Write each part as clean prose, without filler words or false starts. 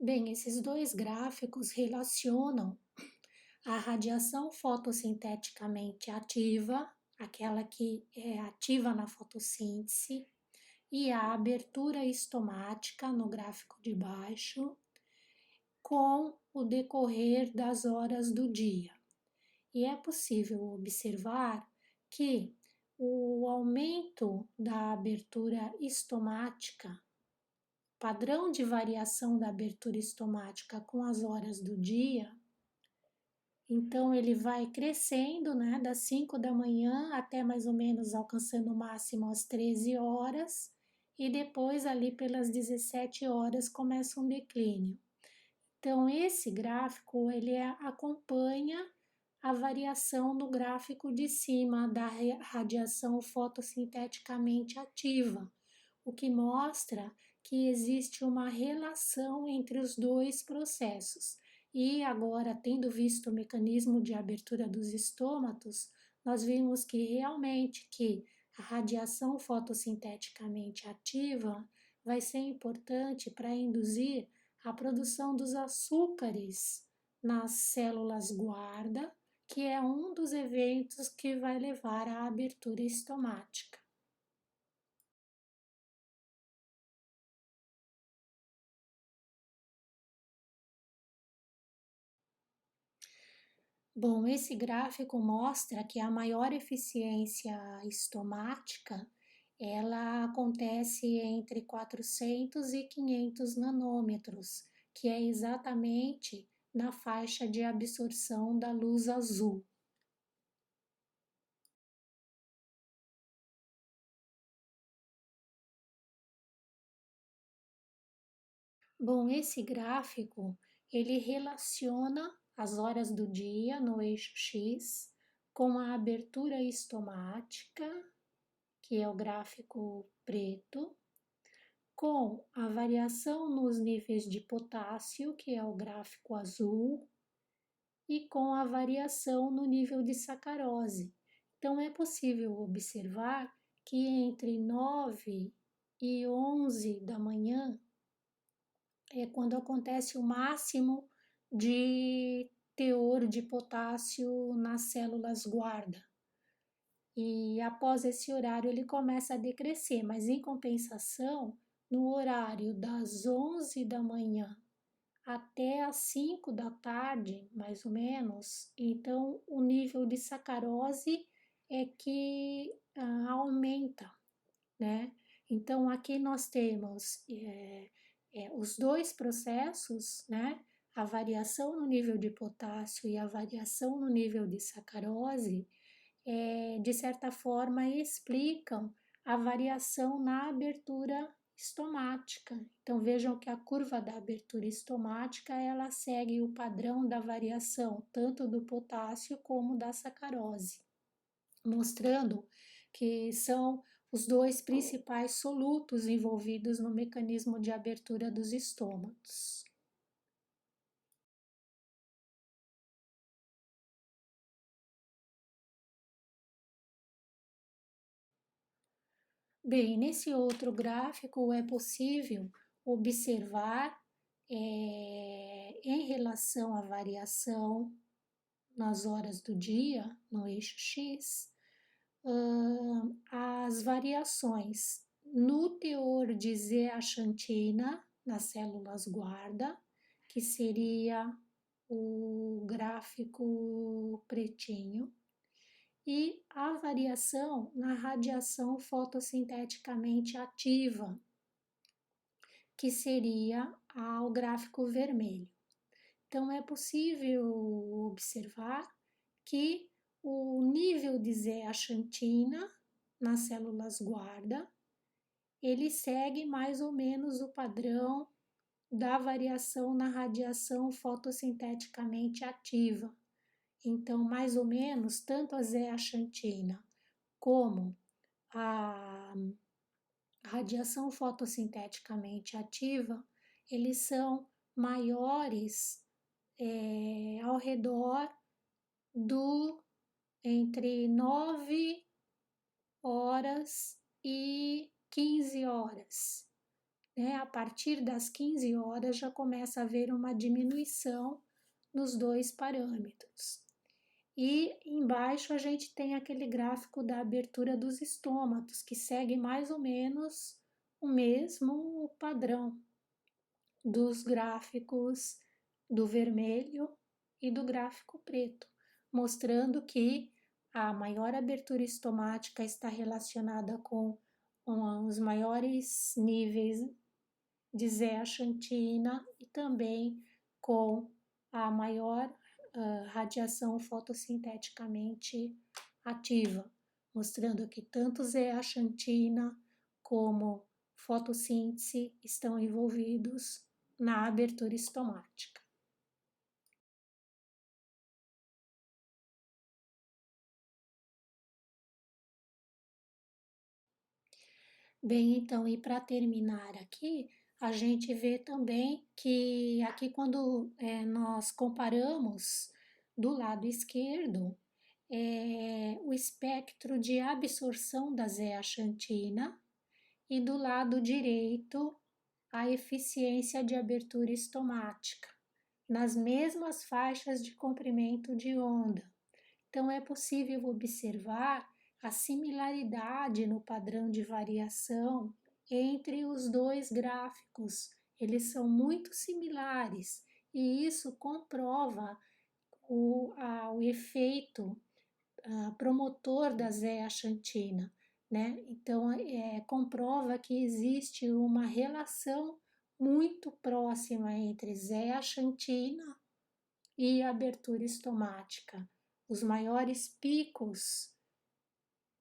Bem, esses dois gráficos relacionam a radiação fotossinteticamente ativa, aquela que é ativa na fotossíntese, e a abertura estomática no gráfico de baixo, com o decorrer das horas do dia. E é possível observar que o aumento da abertura estomática, padrão de variação da abertura estomática com as horas do dia, então ele vai crescendo, né, das 5 da manhã até mais ou menos alcançando o máximo às 13 horas, e depois ali pelas 17 horas começa um declínio. Então esse gráfico ele acompanha a variação no gráfico de cima da radiação fotossinteticamente ativa, o que mostra que existe uma relação entre os dois processos. E agora, tendo visto o mecanismo de abertura dos estômatos, nós vimos que realmente que a radiação fotossinteticamente ativa vai ser importante para induzir a produção dos açúcares nas células guarda, que é um dos eventos que vai levar à abertura estomática. Bom, esse gráfico mostra que a maior eficiência estomática ela acontece entre 400 e 500 nanômetros, que é exatamente na faixa de absorção da luz azul. Bom, esse gráfico ele relaciona as horas do dia no eixo X com a abertura estomática, que é o gráfico preto, com a variação nos níveis de potássio, que é o gráfico azul, e com a variação no nível de sacarose. Então é possível observar que entre 9 e 11 da manhã é quando acontece o máximo de teor de potássio nas células guarda. E após esse horário ele começa a decrescer, mas em compensação, no horário das 11 da manhã até as 5 da tarde, mais ou menos, então o nível de sacarose é que aumenta, né? Então aqui nós temos os dois processos, né? A variação no nível de potássio e a variação no nível de sacarose, de certa forma explicam a variação na abertura estomática. Então vejam que a curva da abertura estomática ela segue o padrão da variação tanto do potássio como da sacarose, mostrando que são os dois principais solutos envolvidos no mecanismo de abertura dos estômatos. Bem, nesse outro gráfico é possível observar em relação à variação nas horas do dia, no eixo X, as variações no teor de zeaxantina nas células guarda, que seria o gráfico pretinho, e a variação na radiação fotossinteticamente ativa, que seria o gráfico vermelho. Então, é possível observar que o nível de zeaxantina nas células guarda, ele segue mais ou menos o padrão da variação na radiação fotossinteticamente ativa. Então, mais ou menos, tanto a zeaxantina como a radiação fotossinteticamente ativa, eles são maiores ao redor do entre 9 horas e 15 horas. né, a partir das 15 horas já começa a haver uma diminuição nos dois parâmetros. E embaixo a gente tem aquele gráfico da abertura dos estômatos, que segue mais ou menos o mesmo padrão dos gráficos do vermelho e do gráfico preto, mostrando que a maior abertura estomática está relacionada com os maiores níveis de zeaxantina e também com a maior radiação fotossinteticamente ativa, mostrando que tanto zeaxantina como fotossíntese estão envolvidos na abertura estomática. Bem, então, e para terminar aqui, a gente vê também que aqui quando nós comparamos do lado esquerdo o espectro de absorção da zeaxantina e do lado direito a eficiência de abertura estomática, nas mesmas faixas de comprimento de onda. Então, é possível observar a similaridade no padrão de variação entre os dois gráficos. Eles são muito similares e isso comprova o efeito promotor da zeaxantina, né? Então, comprova que existe uma relação muito próxima entre zeaxantina e abertura estomática. Os maiores picos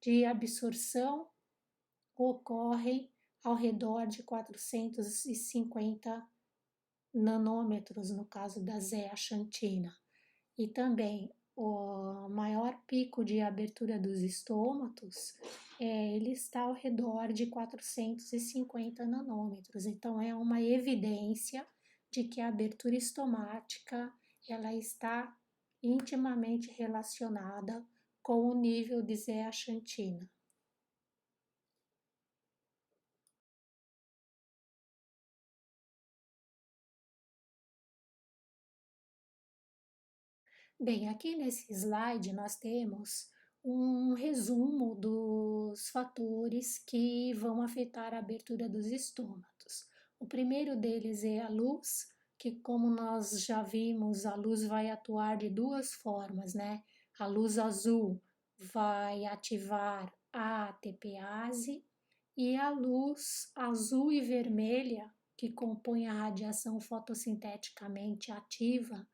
de absorção ocorrem ao redor de 450 nanômetros, no caso da zeaxantina. E também o maior pico de abertura dos estômatos, ele está ao redor de 450 nanômetros. Então, é uma evidência de que a abertura estomática ela está intimamente relacionada com o nível de zeaxantina. Bem, aqui nesse slide nós temos um resumo dos fatores que vão afetar a abertura dos estômatos. O primeiro deles é a luz, que como nós já vimos, a luz vai atuar de duas formas, né? A luz azul vai ativar a ATPase e a luz azul e vermelha, que compõe a radiação fotossinteticamente ativa,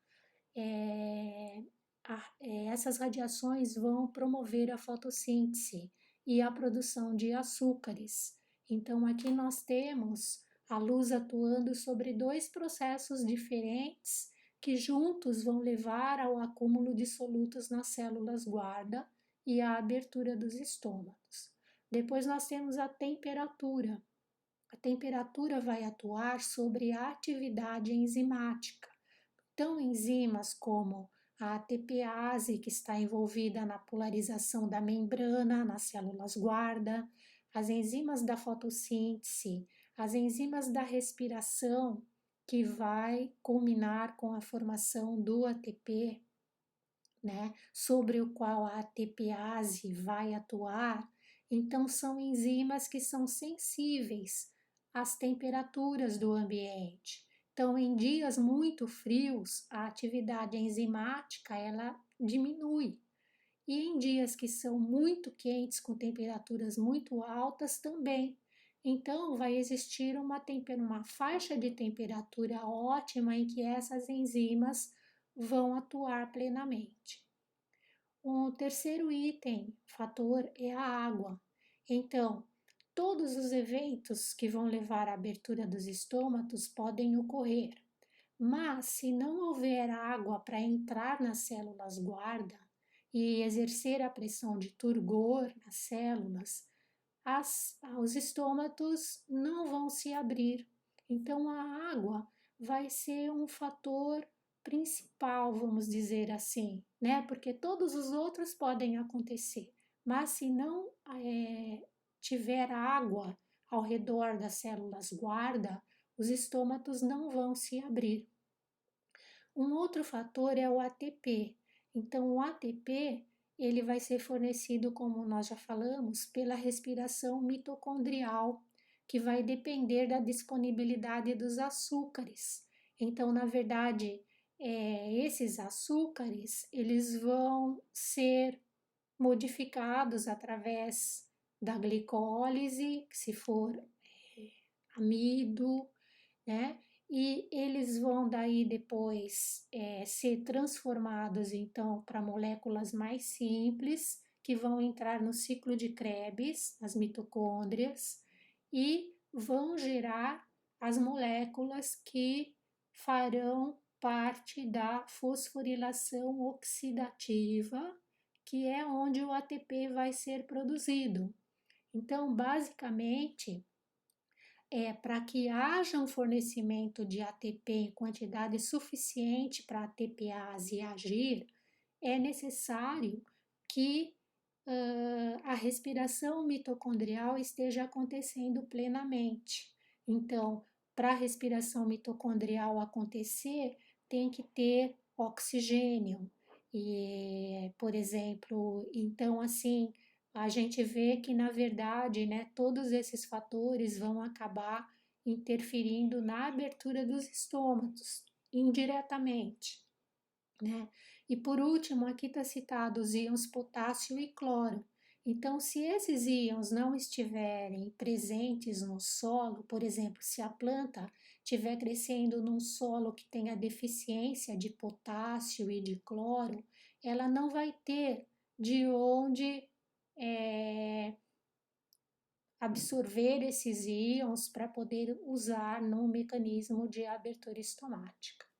é, essas radiações vão promover a fotossíntese e a produção de açúcares. Então, aqui nós temos a luz atuando sobre dois processos diferentes que juntos vão levar ao acúmulo de solutos nas células guarda e à abertura dos estômatos. Depois nós temos a temperatura. A temperatura vai atuar sobre a atividade enzimática. Então, enzimas como a ATPase, que está envolvida na polarização da membrana nas células guarda, as enzimas da fotossíntese, as enzimas da respiração, que vai culminar com a formação do ATP, né, sobre o qual a ATPase vai atuar. Então, são enzimas que são sensíveis às temperaturas do ambiente. Então, em dias muito frios, a atividade enzimática ela diminui. E em dias que são muito quentes, com temperaturas muito altas, também. Então, vai existir uma faixa de temperatura ótima em que essas enzimas vão atuar plenamente. O terceiro item, fator, é a água. Então, todos os eventos que vão levar à abertura dos estômatos podem ocorrer, mas se não houver água para entrar nas células guarda e exercer a pressão de turgor nas células, os estômatos não vão se abrir. Então, a água vai ser um fator principal, vamos dizer assim, né? Porque todos os outros podem acontecer, mas se não tiver água ao redor das células guarda, os estômatos não vão se abrir. Um outro fator é o ATP. Então, o ATP ele vai ser fornecido, como nós já falamos, pela respiração mitocondrial, que vai depender da disponibilidade dos açúcares. Então, na verdade, esses açúcares eles vão ser modificados através da glicólise, se for amido, né? E eles vão daí depois ser transformados então para moléculas mais simples que vão entrar no ciclo de Krebs, as mitocôndrias, e vão gerar as moléculas que farão parte da fosforilação oxidativa, que é onde o ATP vai ser produzido. Então, basicamente, para que haja um fornecimento de ATP em quantidade suficiente para a ATPase agir, é necessário que a respiração mitocondrial esteja acontecendo plenamente. Então, para a respiração mitocondrial acontecer, tem que ter oxigênio. E, por exemplo, então assim, a gente vê que na verdade, né, todos esses fatores vão acabar interferindo na abertura dos estômagos indiretamente, né? E por último, aqui está citado os íons potássio e cloro. Então, se esses íons não estiverem presentes no solo, por exemplo, se a planta estiver crescendo num solo que tenha deficiência de potássio e de cloro, ela não vai ter de onde absorver esses íons para poder usar no mecanismo de abertura estomática.